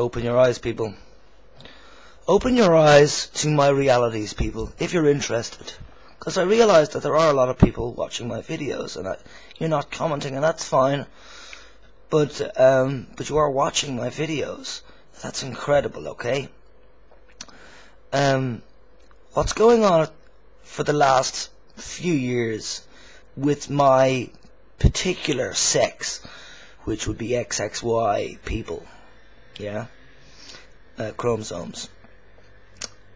Open your eyes, people. Open your eyes to my realities, people, if you're interested. Because I realise that there are a lot of people watching my videos, and you're not commenting, and that's fine. But you are watching my videos. That's incredible, okay? What's going on for the last few years with my particular sex, which would be XXY people, yeah, chromosomes,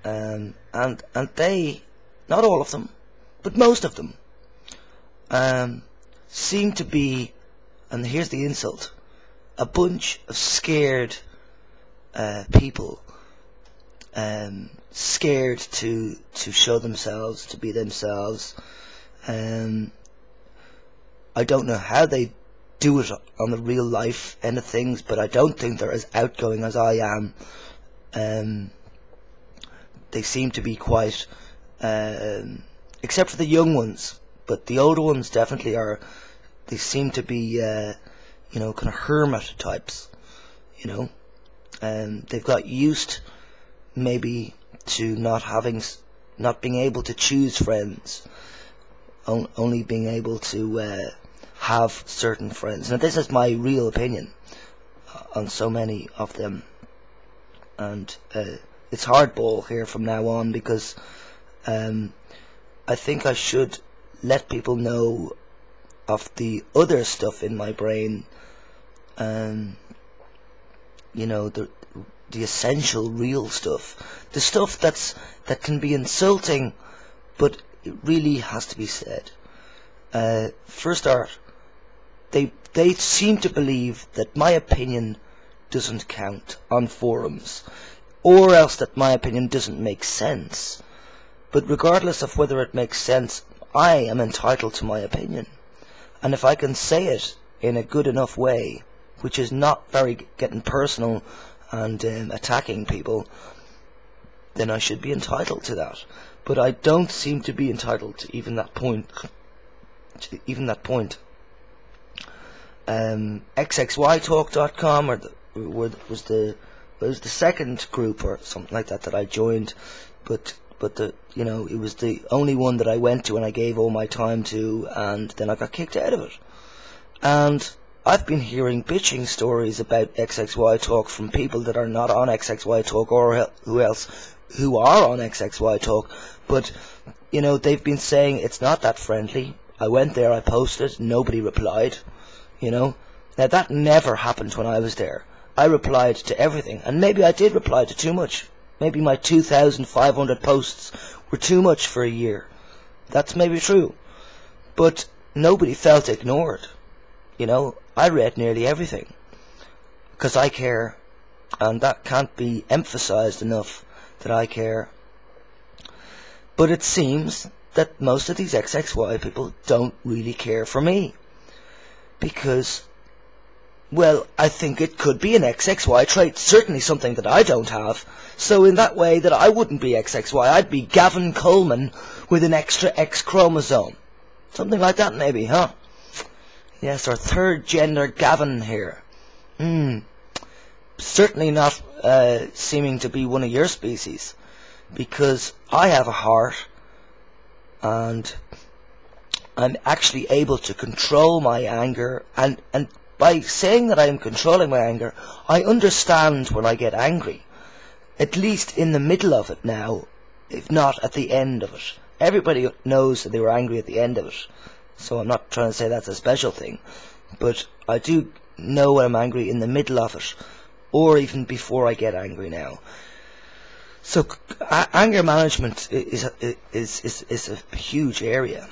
and they, not all of them, but most of them, seem to be, and here's the insult, a bunch of scared people, scared to show themselves, to be themselves. I don't know how they do it on the real life end of things, but I don't think they're as outgoing as I am. They seem to be quite, except for the young ones, but the older ones definitely are. They seem to be, kind of hermit types, they've got used maybe to not being able to choose friends, only being able to have certain friends. Now this is my real opinion on so many of them, and it's hardball here from now on, because I think I should let people know of the other stuff in my brain, the essential real stuff, the stuff that can be insulting, but it really has to be said. For a start, they seem to believe that my opinion doesn't count on forums, or else that my opinion doesn't make sense. But regardless of whether it makes sense, I am entitled to my opinion, and if I can say it in a good enough way, which is not very getting personal and attacking people, then I should be entitled to that. But I don't seem to be entitled to even that point. XXYtalk.com was the second group or something like that I joined, but it was the only one that I went to and I gave all my time to, and then I got kicked out of it. And I've been hearing bitching stories about XXY Talk from people that are not on XXY Talk, or who are on XXY Talk, but they've been saying it's not that friendly. I went there, I posted, nobody replied. Now that never happened when I was there. I replied to everything, and maybe I did reply to too much. Maybe my 2,500 posts were too much for a year. That's maybe true, but nobody felt ignored. I read nearly everything, because I care, and that can't be emphasized enough that I care. But it seems that most of these XXY people don't really care for me, because, well, I think it could be an XXY trait, certainly something that I don't have. So in that way that I wouldn't be XXY, I'd be Gavin Coleman with an extra X chromosome. Something like that maybe, huh? Yes, our third gender Gavin here. Certainly not seeming to be one of your species, because I have a heart, and I'm actually able to control my anger, and by saying that I am controlling my anger, I understand when I get angry, at least in the middle of it now, if not at the end of it. Everybody knows that they were angry at the end of it, so I'm not trying to say that's a special thing, but I do know when I'm angry in the middle of it, or even before I get angry now. So anger management is a huge area,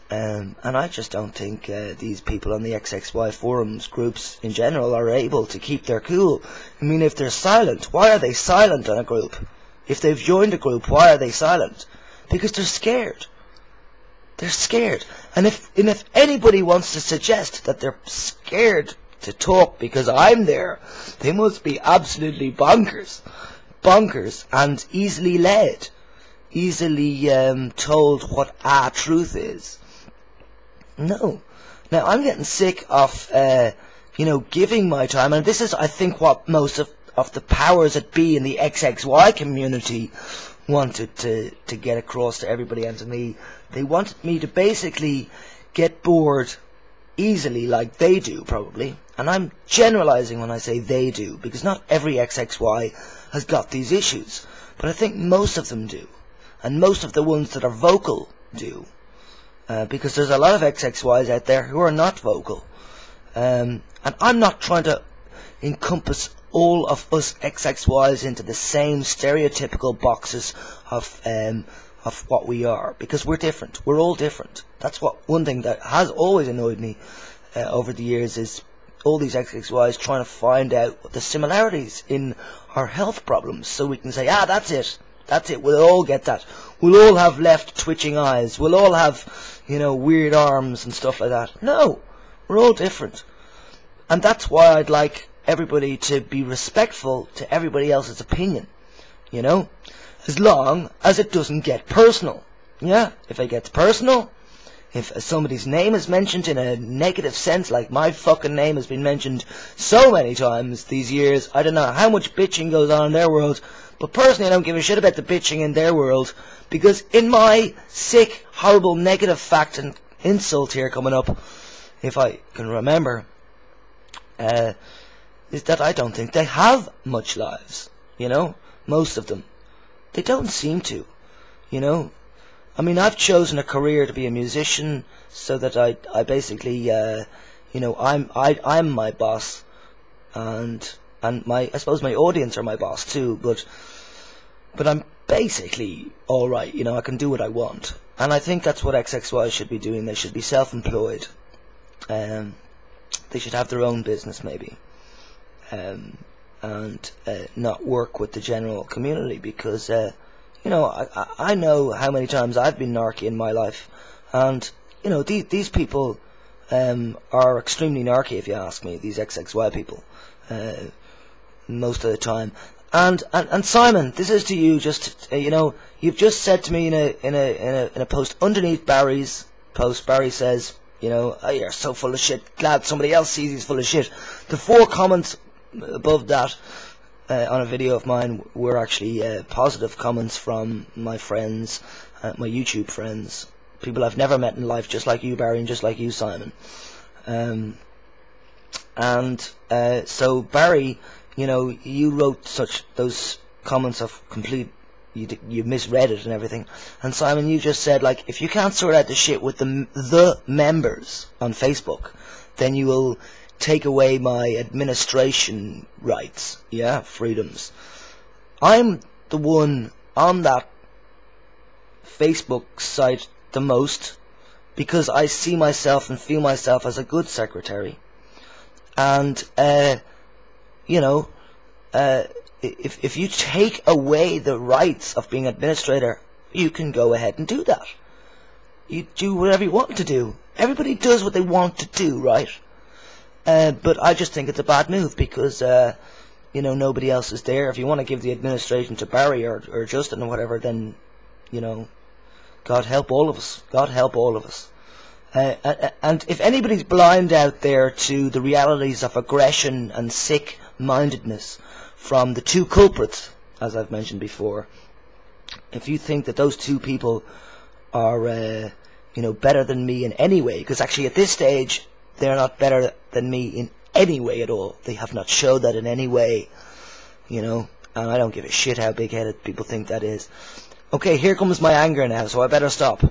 and I just don't think these people on the XXY forums groups in general are able to keep their cool. I mean, if they're silent, why are they silent on a group? If they've joined a group, why are they silent? Because they're scared. They're scared. And if anybody wants to suggest that they're scared to talk because I'm there, they must be absolutely bonkers. Bonkers and easily led. Easily told what truth is. No. Now, I'm getting sick of, giving my time, and this is, I think, what most of of the powers that be in the XXY community wanted to get across to everybody and to me. They wanted me to basically get bored easily like they do, probably. And I'm generalizing when I say they do, because not every XXY has got these issues, but I think most of them do, and most of the ones that are vocal do, because there's a lot of XXYs out there who are not vocal, and I'm not trying to encompass all of us XXYs into the same stereotypical boxes of what we are, because we're different. We're all different. That's one thing that has always annoyed me over the years, is all these XXYs trying to find out the similarities in our health problems, so we can say, that's it, we'll all get that. We'll all have left twitching eyes. We'll all have, weird arms and stuff like that. No, we're all different. And that's why I'd like everybody to be respectful to everybody else's opinion, as long as it doesn't get personal. Yeah, if it gets personal, if somebody's name is mentioned in a negative sense, like my fucking name has been mentioned so many times these years, I don't know how much bitching goes on in their world, but personally I don't give a shit about the bitching in their world, because in my sick, horrible, negative fact and insult here coming up, if I can remember, is that I don't think they have much lives, most of them. They don't seem to, I mean, I've chosen a career to be a musician, so that I basically, I'm my boss, and I suppose my audience are my boss too, but I'm basically alright, I can do what I want, and I think that's what XXY should be doing. They should be self-employed, they should have their own business maybe, and not work with the general community, because, I know how many times I've been narky in my life, and these people are extremely narky, if you ask me. These XXY people, most of the time. And Simon, this is to you. Just you've just said to me in a post underneath Barry's post. Barry says, oh, you're so full of shit. Glad somebody else sees he's full of shit. The 4 comments above that, on a video of mine, were actually positive comments from my friends, my YouTube friends, people I've never met in life, just like you, Barry, and just like you, Simon. So Barry, you wrote those comments of complete, you misread it and everything. And Simon, you just said, like, if you can't sort out the shit with the members on Facebook, then you will take away my administration rights, freedoms. I'm the one on that Facebook site the most, because I see myself and feel myself as a good secretary. And, if you take away the rights of being administrator, you can go ahead and do that. You do whatever you want to do. Everybody does what they want to do, right? But I just think it's a bad move, because, nobody else is there. If you want to give the administration to Barry or Justin or whatever, then, God help all of us. God help all of us. And if anybody's blind out there to the realities of aggression and sick-mindedness from the 2 culprits, as I've mentioned before, if you think that those 2 people are, better than me in any way, because actually at this stage, they're not better than me in any way at all. They have not showed that in any way, and I don't give a shit how big-headed people think that is. Okay, here comes my anger now, so I better stop.